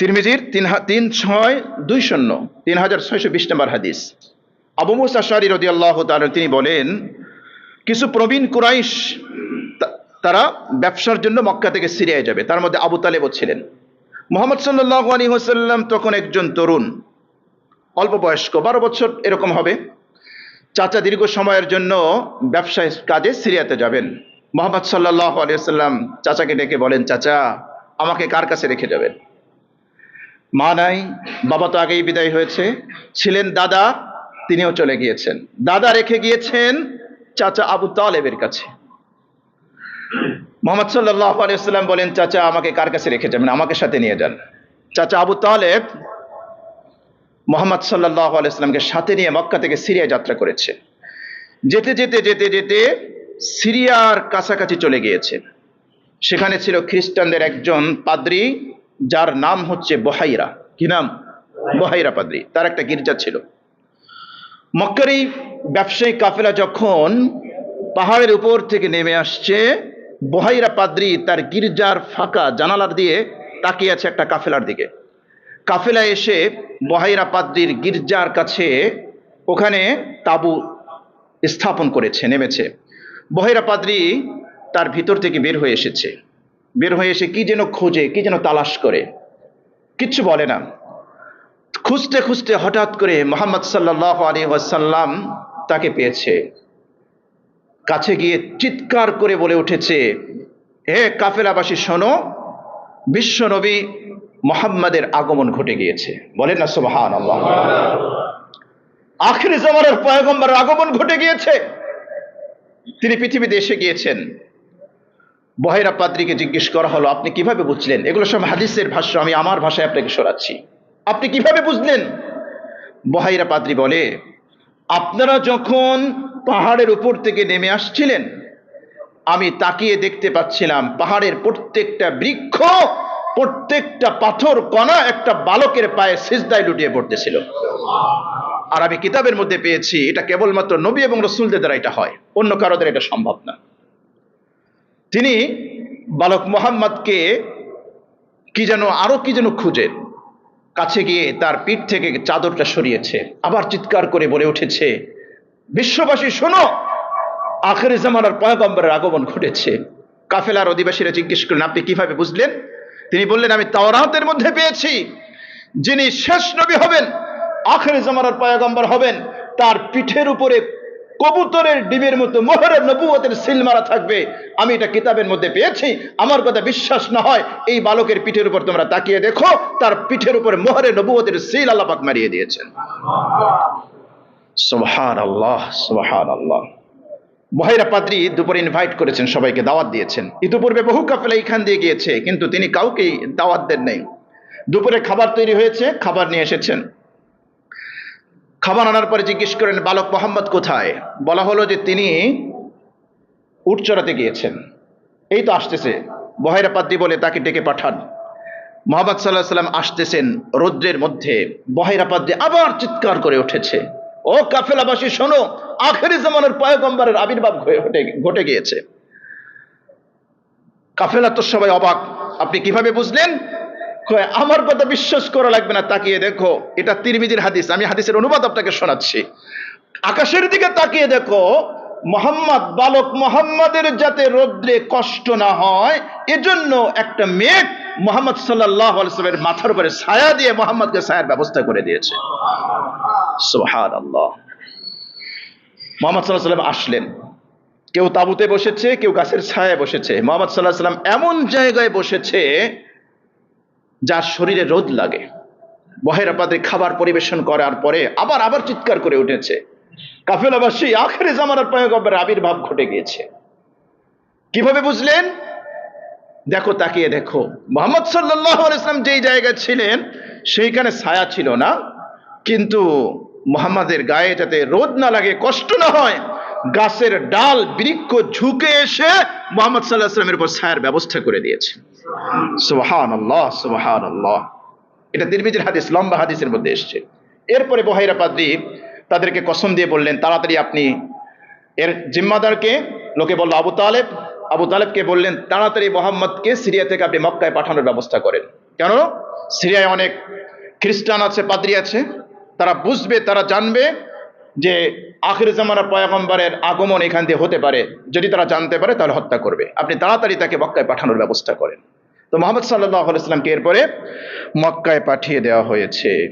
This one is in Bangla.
তিরমিজির 3620 নম্বর হাদিস। আবু মুসা আশআরী রাদিয়াল্লাহু তাআলা তিনি বলেন, কিছু প্রবীণ কুরাইশ তারা ব্যবসার জন্য মক্কা থেকে সিরিয়ায় যাবে। তার মধ্যে আবু তালেবও ছিলেন। মুহাম্মদ সাল্লাল্লাহু আলাইহি ওয়াসাল্লাম তখন একজন তরুণ, অল্প বয়স্ক, 12 বছর এরকম হবে। চাচা দীর্ঘ সময়ের জন্য ব্যবসায় কাজে সিরিয়াতে যাবেন। মুহাম্মদ সাল্লাল্লাহু আলাইহি ওয়াসাল্লাম চাচাকে ডেকে বলেন, চাচা আমাকে কার কাছে রেখে যাবেন? মা নাই, বাবা তো আগেই বিদায় হয়েছে, ছিলেন দাদা, তিনিও চলে গিয়েছেন। দাদা রেখে গিয়েছেন চাচা আবু তালেবের কাছে। মুহাম্মদ সাল্লাল্লাহু আলাইহি ওয়াসাল্লাম বলেন, চাচা আমাকে কার কাছে রেখে যাবেন? আমাকে সাথে নিয়ে যান। চাচা আবু তালেব মুহাম্মদ সাল্লাল্লাহু আলাইহি ওয়াসাল্লামকে সাথে নিয়ে মক্কা থেকে সিরিয়া যাত্রা করেছে। যেতে যেতে যেতে যেতে সিরিয়ার কাছাকাছি চলে গিয়েছে। সেখানে ছিল খ্রিস্টানদের একজন পাদ্রী, যার নাম হচ্ছে বহাইরা। কি নাম? বহাইরা পাদ্রী। তার একটা গির্জা ছিল। মক্কার এই ব্যবসায়িক কাফেলা যখন পাহাড়ের উপর থেকে নেমে আসছে, বহাইরা পাদ্রী তার গির্জার ফাঁকা জানালার দিয়ে তাকিয়ে আছে একটা কাফেলার দিকে। কাফেলা এসে বহাইরা পাদ্রীর গির্জার কাছে ওখানে তাঁবু স্থাপন করেছে, নেমেছে। বহাইরা পাদ্রী তার ভিতর থেকে বের হয়ে এসেছে। বের হয়ে এসে কি যেন খোঁজে, কি যেন তালাশ করে, কিচ্ছু বলে না। খুঁজতে খুঁজতে হঠাৎ করে মুহাম্মদ সাল্লাল্লাহু আলাইহি ওয়াসাল্লাম তাকে পেয়েছে। কাছে গিয়ে চিৎকার করে বলে উঠেছে, হে কাফেলাবাসী শোনো, বিশ্ব নবী মুহাম্মাদের আগমন ঘটে গিয়েছে। বলেন না সুবহানাল্লাহ। আখির জামানার পয়গম্বরের আগমন ঘটে গিয়েছে, তিনি পৃথিবীতে এসে গিয়েছেন। বহাইরা পাদ্রীকে জিজ্ঞেস করা হলো, আপনি কিভাবে বুঝলেন? এগুলো সব হাদিসের ভাষ্য, আমি আমার ভাষায় আপনাকে শোনাচ্ছি। আপনি কিভাবে বুঝলেন? বহাইরা পাদ্রী বলে, আপনারা যখন পাহাড়ের উপর থেকে নেমে আসছিলেন, আমি তাকিয়ে দেখতে পাচ্ছিলাম পাহাড়ের প্রত্যেকটা বৃক্ষ, প্রত্যেকটা পাথর কণা একটা বালকের পায়ে সিজদায় লুটিয়ে পড়তেছিল। আর আমি কিতাবের মধ্যে পেয়েছি এটা কেবলমাত্র নবী এবং রাসূলদের দ্বারা এটা হয়, অন্য কারো দ্বারা এটা সম্ভব না। তিনি বালক মুহাম্মদকে আরো কি যেন খুঁজে কাছে গিয়ে তার পিঠ থেকে চাদরটা সরিয়েছে। আবার চিৎকার করে বলে উঠেছে, বিশ্ববাসী শোনো, আখির জামানার পয়গম্বরের আগমন ঘটেছে। কাফেলার অধিবাসীরা জিজ্ঞেস করলেন, আপনি কিভাবে বুঝলেন? তিনি বললেন, আমি তাওরাতের মধ্যে পেয়েছি, যিনি শেষ নবী হবেন, আখির জামানার পয়গম্বর হবেন, তার পিঠের উপরে কবুতরের ডিমের মতো মোহরের নবুয়তের সিল মারা থাকবে। আমি এটা কিতাবের মধ্যে পেয়েছি। আমার কথা বিশ্বাস না হয় এই বালকের পিঠের উপর তোমরা তাকিয়ে দেখো, তার পিঠের উপরে মোহরের নবুয়তের সিল আল্লাহ পাক মারিয়ে দিয়েছেন। সুবহানাল্লাহ, সুবহানাল্লাহ। বহাইরা পাদ্রী দুপুরে ইনভাইট করেছেন, সবাইকে দাওয়াত দিয়েছেন। ইতিপূর্বে বহু কাফেলা এখান দিয়ে গিয়েছে, কিন্তু তিনি কাউকেই দাওয়াত দেন নাই। দুপুরে খাবার তৈরি হয়েছে, খাবার নিয়ে এসেছেন। খাবার আনার পরে জিজ্ঞেস করেন, বালক মুহাম্মদ কোথায়? বলা হলো যে তিনি উট চড়াতে গিয়েছেন, এই তো আসতেছে। বহাইরা পাদ্রী বলে, তাকে ডেকে পাঠান। মুহাম্মদ সাল্লাল্লাহু আলাইহি ওয়াসাল্লাম আসতেছেন রৌদ্রের মধ্যে। বহাইরা পাদ্রী আবার চিৎকার করে উঠেছে, ও কাফেলাবাসী শোনো, আখির জামানার পয়গম্বরের আবির্ভাব ঘটে গিয়েছে। কাফেলা তো সবাই অবাক, আপনি কিভাবে বুঝলেন? আমার কথা বিশ্বাস করা লাগবে না, তাকিয়ে দেখো, এটা তিরমিজির হাদিস, আমি হাদিসের অনুবাদ আপনাকে শোনাচ্ছি। আকাশের দিকে তাকিয়ে দেখো, মুহাম্মদ, বালক মুহাম্মাদের যাতে রৌদ্রে কষ্ট না হয় এজন্য একটা মেঘ মুহাম্মদ সাল্লাল্লাহু আলাইহি ওয়াসাল্লামের মাথার উপরে ছায়া দিয়ে মুহাম্মদকে ছায়ার ব্যবস্থা করে দিয়েছে। সুবহানাল্লাহ। মুহাম্মদ সাল্লাল্লাহু আলাইহি ওয়াসাল্লাম আসলেন, কেউ তাঁবুতে বসেছে, কেউ গাছের ছায়ায় বসেছে। মুহাম্মদ সাল্লাল্লাহু আলাইহি ওয়াসাল্লাম এমন জায়গায় বসেছে যার শরীরে রোদ লাগে। বহাইরা পাদ্রী খাবার পরিবেশন করার পরে আবার চিৎকার করে উঠেছে, কাফেলাবাসী, আখির জামানার পয়গম্বরের আবির্ভাব ঘটে গিয়েছে। কিভাবে বুঝলেন? দেখো, তাকিয়ে দেখো, মুহাম্মদ সাল্লাল্লাহু আলাইহি ওয়াসাল্লাম যেই জায়গায় ছিলেন সেইখানে ছায়া ছিল না, কিন্তু মুহাম্মাদের গায়ে যাতে রোদ না লাগে, কষ্ট না হয়, গাছের ডাল বৃক্ষ ঝুঁকে এসে মুহাম্মদ সাল্লাল্লাহু আলাইহি ওয়াসাল্লামের উপর ছায়ার ব্যবস্থা করে দিয়েছে। সুবহানাল্লাহ, সুবহানাল্লাহ। এটা তিরমিজির হাদিস, লম্বা হাদিসের মধ্যে এসেছে। এরপরে বহাইরা পাদ্রী তাদেরকে কসম দিয়ে বললেন, তাড়াতাড়ি আপনি এর জিম্মাদারকে, লোকে বলল আবু তালেব। আবু তালেবকে বললেন, তাড়াতাড়ি মুহাম্মদকে সিরিয়া থেকে আপনি মক্কায় পাঠানোর ব্যবস্থা করেন। কেন? সিরিয়ায় অনেক খ্রিস্টান আছে, পাদ্রী আছে, তারা বুঝবে, তারা জানবে যে আখির জামানার পয়গম্বরের আগমন এখান দিয়ে হতে পারে। যদি তারা জানতে পারে তাহলে হত্যা করবে। আপনি তাড়াতাড়ি তাকে মক্কায় পাঠানোর ব্যবস্থা করেন। তো মুহাম্মদ সাল্লাল্লাহু আলাইহি ওয়াসাল্লামকে এরপরে মক্কায় পাঠিয়ে দেওয়া হয়েছে।